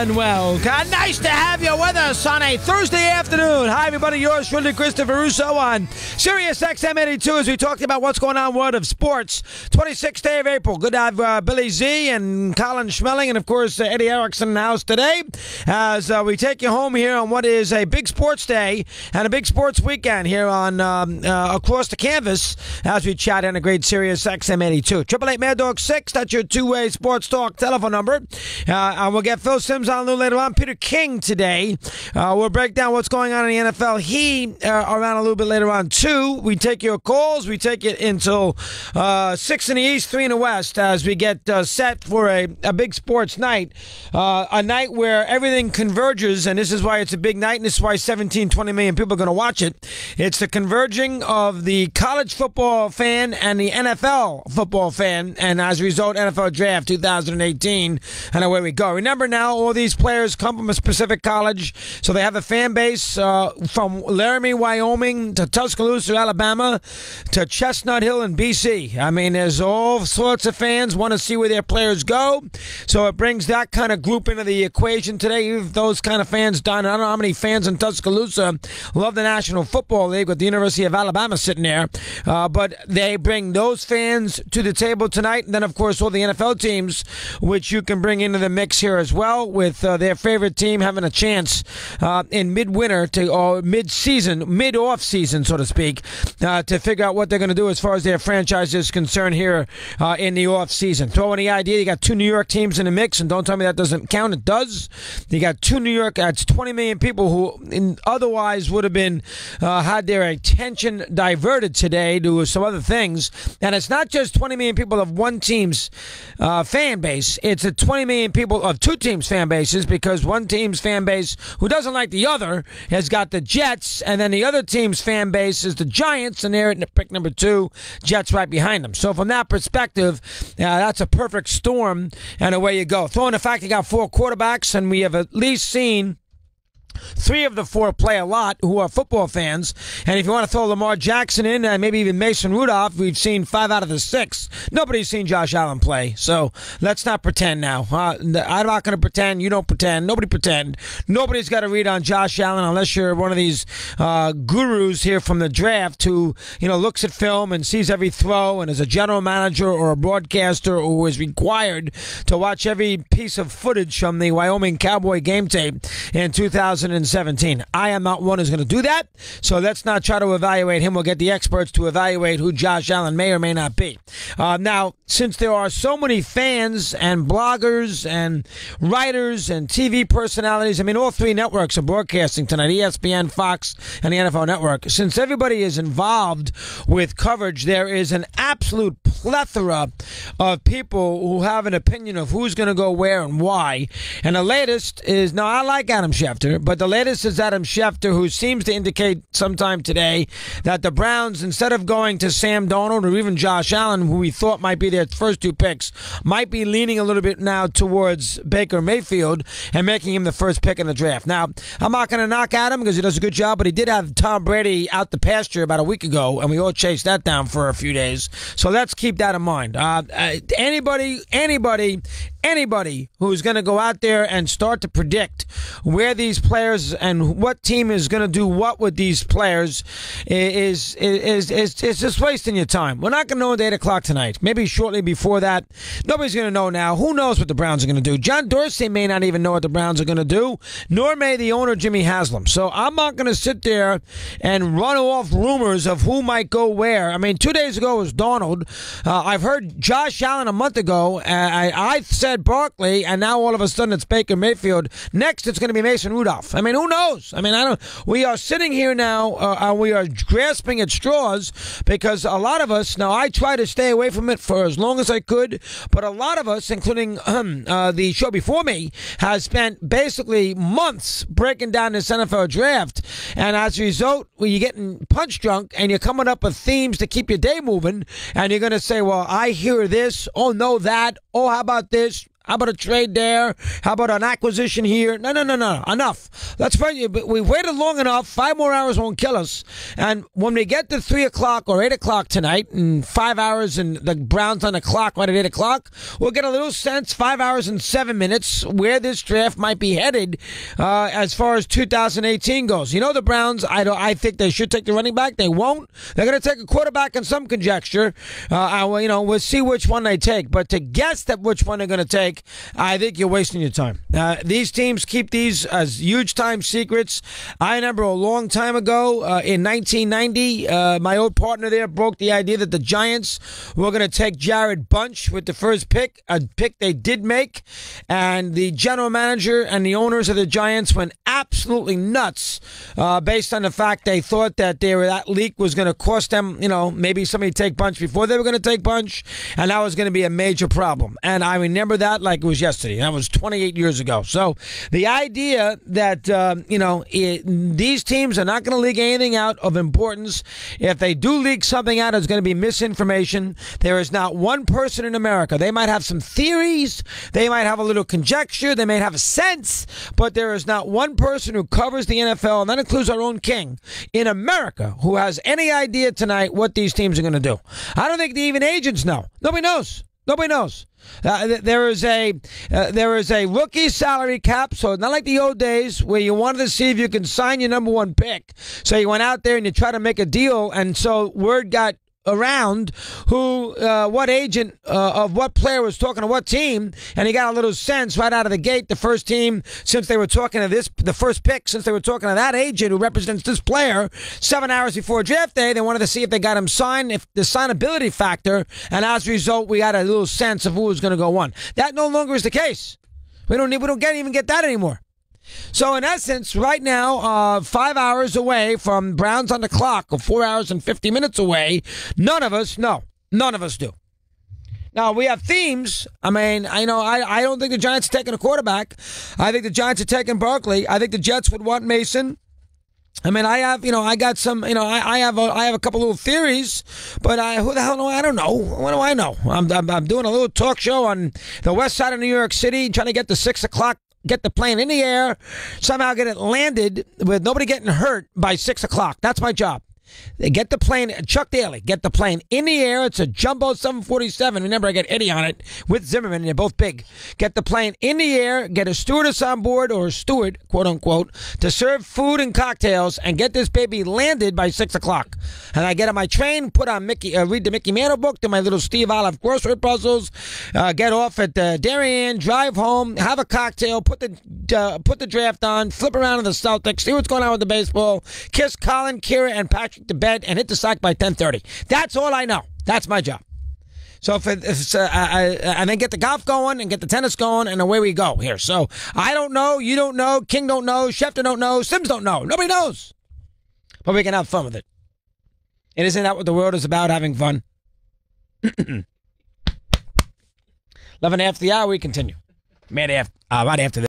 and well. Nice to have you with us on a Thursday afternoon. Hi, everybody. Yours truly, Christopher Russo on Sirius XM 82 as we talked about what's going on in the world of sports. 26th day of April. Good to have Billy Z and Colin Schmeling and, of course, Eddie Erickson in the house today as we take you home here on what is a big sports day and a big sports weekend here on across the canvas as we chat in a great Sirius XM 82. 888 Mad Dog 6, that's your two-way sports talk telephone number. And we'll get Phil Simms on a little later on. Peter King today. We'll break down what's going on in the NFL. He around a little bit later on, too. We take your calls. We take it until 6 in the East, 3 in the West as we get set for a big sports night. A night where everything converges, and this is why it's a big night, and this is why 17, 20 million people are going to watch it. It's the converging of the college football fan and the NFL football fan, and as a result, NFL Draft 2018. And away we go. Remember now, all these players come from a specific college, so they have a fan base from Laramie, Wyoming, to Tuscaloosa, Alabama, to Chestnut Hill in BC. I mean, there's all sorts of fans want to see where their players go, so it brings that kind of group into the equation today. If those kind of fans done, I don't know how many fans in Tuscaloosa love the National Football League with the University of Alabama sitting there, but they bring those fans to the table tonight, and then, of course, all the NFL teams, which you can bring into the mix here as well, with their favorite team having a chance in midwinter or mid-season, mid-off season, so to speak, to figure out what they're going to do as far as their franchise is concerned here in the off season. Throw any idea, you got two New York teams in the mix, and don't tell me that doesn't count. It does. You got two New York. That's 20 million people who otherwise would have been had their attention diverted today to some other things. And it's not just 20 million people of one team's fan base. It's a 20 million people of two teams' fan bases, because one team's fan base who doesn't like the other has got the Jets, and then the other team's fan base is the Giants, and they're at pick number 2, Jets right behind them. So from that perspective, that's a perfect storm, and away you go. Throwing the fact you got 4 quarterbacks, and we have at least seen 3 of the 4 play a lot who are football fans. And if you want to throw Lamar Jackson in and maybe even Mason Rudolph, we've seen 5 out of the 6. Nobody's seen Josh Allen play. So let's not pretend now. I'm not going to pretend. You don't pretend. Nobody pretend. Nobody's got to read on Josh Allen unless you're one of these gurus here from the draft who, looks at film and sees every throw and is a general manager or a broadcaster who is required to watch every piece of footage from the Wyoming Cowboy game tape in 2017. I am not one who's going to do that, so let's not try to evaluate him. We'll get the experts to evaluate who Josh Allen may or may not be. Now, since there are so many fans and bloggers and writers and TV personalities, I mean, all 3 networks are broadcasting tonight, ESPN, Fox, and the NFL Network. Since everybody is involved with coverage, there is an absolute plethora of people who have an opinion of who's going to go where and why. And the latest is, now I like Adam Schefter, but the latest is Adam Schefter, who seems to indicate sometime today that the Browns, instead of going to Sam Darnold or even Josh Allen, who we thought might be their first 2 picks, might be leaning a little bit now towards Baker Mayfield and making him the first pick in the draft. Now, I'm not going to knock Adam because he does a good job, but he did have Tom Brady out the pasture about a week ago, and we all chased that down for a few days. So let's keep that in mind. Anybody who's going to go out there and start to predict where these players and what team is going to do what with these players is just wasting your time. We're not going to know at 8 o'clock tonight. Maybe shortly before that. Nobody's going to know now. Who knows what the Browns are going to do? John Dorsey may not even know what the Browns are going to do, nor may the owner, Jimmy Haslam. So I'm not going to sit there and run off rumors of who might go where. I mean, 2 days ago was Donald. I've heard Josh Allen a month ago. I said Barkley, and now all of a sudden it's Baker Mayfield. Next, it's going to be Mason Rudolph. I mean, who knows? I mean, we are sitting here now, and we are grasping at straws because a lot of us, now I try to stay away from it for as long as I could, but a lot of us, including the show before me, has spent basically months breaking down this NFL draft, and as a result, you're getting punch drunk and you're coming up with themes to keep your day moving, and you're going to say, well, I hear this, oh, no, that, oh, how about this? How about a trade there? How about an acquisition here? No. Enough. We waited long enough. 5 more hours won't kill us. And when we get to 3 o'clock or 8 o'clock tonight, and 5 hours and the Browns on the clock right at 8 o'clock, we'll get a little sense, 5 hours and 7 minutes, where this draft might be headed as far as 2018 goes. You know, the Browns, I think they should take the running back. They won't. They're going to take a quarterback in some conjecture. We'll see which one they take. But to guess that which one they're going to take, I think you're wasting your time. These teams keep these as huge time secrets. I remember a long time ago in 1990, my old partner there broke the idea that the Giants were going to take Jared Bunch with the first pick, a pick they did make. And the general manager and the owners of the Giants went absolutely nuts based on the fact they thought that that leak was going to cost them, maybe somebody take Bunch before they were going to take Bunch, and that was going to be a major problem. And I remember that like it was yesterday. That was 28 years ago. So the idea that, these teams are not going to leak anything out of importance. If they do leak something out, it's going to be misinformation. There is not one person in America. They might have some theories. They might have a little conjecture. They may have a sense, but there is not one person who covers the NFL, and that includes our own king, in America, who has any idea tonight what these teams are going to do. I don't think even agents know. Nobody knows. Nobody knows. There is a rookie salary cap, so not like the old days where you wanted to see if you can sign your number one pick. So you went out there and you tried to make a deal, and so word got around what agent of what player was talking to what team, and he got a little sense right out of the gate. The first team, since they were talking to the first pick, since they were talking to that agent who represents this player 7 hours before draft day, they wanted to see if they got him signed, if the signability factor, and as a result, we got a little sense of who was going to go one. That no longer is the case. We don't even get that anymore. So, in essence, right now, 5 hours away from Browns on the clock, or 4 hours and 50 minutes away, none of us know. None of us do. Now, we have themes. I don't think the Giants are taking a quarterback. I think the Giants are taking Barkley. I think the Jets would want Mason. I have a couple little theories, but who the hell know? I don't know. What do I know? I'm doing a little talk show on the west side of New York City, trying to get to 6 o'clock. Get the plane in the air, somehow get it landed with nobody getting hurt by 6 o'clock. That's my job. They get the plane, Chuck Daly, get the plane in the air. It's a jumbo 747. Remember, I got Eddie on it with Zimmerman, and they're both big. Get the plane in the air, get a stewardess on board, or a steward, quote unquote, to serve food and cocktails, and get this baby landed by 6 o'clock. And I get on my train, put on read the Mickey Mantle book, do my little Steve Olive crossword puzzles, get off at Darien, drive home, have a cocktail, put the draft on, flip around to the Celtics, see what's going on with the baseball, kiss Colin, Kira, and Patrick to bed, and hit the sack by 10:30. That's all I know. That's my job. So and then get the golf going and get the tennis going, and away we go here. So I don't know, you don't know, King don't know, Schefter don't know, Sims don't know. Nobody knows. But we can have fun with it. And isn't that what the world is about, having fun? 11 after the hour, we continue. Right after this.